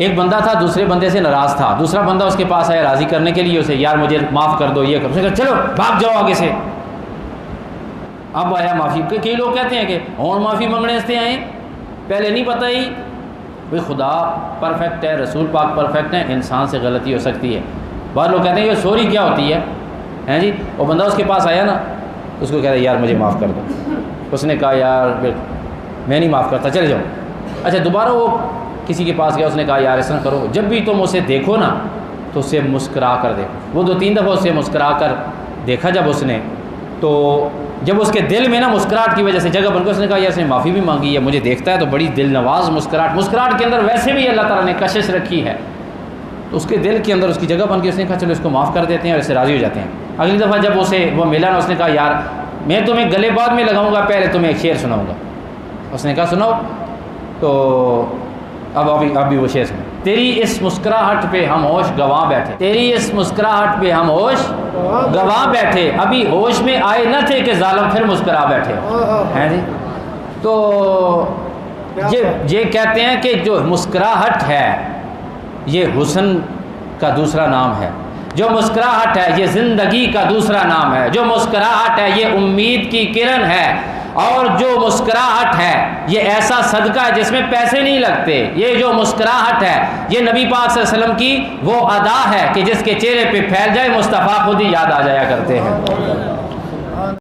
ایک بندہ تھا دوسرے بندے سے ناراض تھا، دوسرا بندہ اس کے پاس آیا راضی کرنے کے لیے اسے، یار مجھے معاف کر دو، یہ کر، اس نے کہا چلو بھاگ جاؤ آگے سے۔ اب آیا معافی، کئی لوگ کہتے ہیں کہ اور معافی منگنے سے آئے، پہلے نہیں پتہ ہی بھائی خدا پرفیکٹ ہے، رسول پاک پرفیکٹ ہے، انسان سے غلطی ہو سکتی ہے۔ بعض لوگ کہتے ہیں یہ سوری کیا ہوتی ہے جی؟ وہ بندہ اس کے پاس آیا نا، اس کو کہتا ہے یار مجھے معاف کر دو، اس نے کہا یار میں نہیں معاف کرتا، چلے جاؤ۔ اچھا دوبارہ وہ کسی کے پاس گیا، اس نے کہا یار ایسا نہ کرو، جب بھی تم اسے دیکھو نا تو اسے مسکرا کر دیکھو۔ وہ 2-3 دفعہ اسے مسکرا کر دیکھا جب اس نے، تو جب اس کے دل میں نا مسکراہٹ کی وجہ سے جگہ بن گئی، اس نے کہا یار اس نے معافی بھی مانگی ہے، مجھے دیکھتا ہے تو بڑی دل نواز مسکراہٹ کے اندر ویسے بھی اللہ تعالیٰ نے کشش رکھی ہے، تو اس کے دل کے اندر اس کی جگہ بن گئی۔ اس نے کہا چلو اس کو معاف کر دیتے ہیں اور اس سے راضی ہو جاتے ہیں۔ اگلی دفعہ جب اسے وہ ملا نا، اس نے کہا یار میں تمہیں گلے بعد میں لگاؤں گا، پہلے تمہیں ایک شعر سناؤں گا۔ اس نے کہا سناؤ، تو اب بھی وہ شعر سنا، تیری اس مسکراہٹ پہ ہم ہوش گواہ بیٹھے، تیری اس مسکراہٹ پہ ہم ہوش گواہ بیٹھے، ابھی ہوش میں آئے نہ تھے کہ ظالم پھر مسکرا بیٹھے ہیں جی۔ تو یہ کہتے ہیں کہ جو مسکراہٹ ہے یہ حسن کا دوسرا نام ہے، جو مسکراہٹ ہے یہ زندگی کا دوسرا نام ہے، جو مسکراہٹ ہے یہ امید کی کرن ہے، اور جو مسکراہٹ ہے یہ ایسا صدقہ ہے جس میں پیسے نہیں لگتے۔ یہ جو مسکراہٹ ہے یہ نبی پاک صلی اللہ علیہ وسلم کی وہ ادا ہے کہ جس کے چہرے پہ پھیل جائے مصطفیٰ خود ہی یاد آ جایا کرتے ہیں۔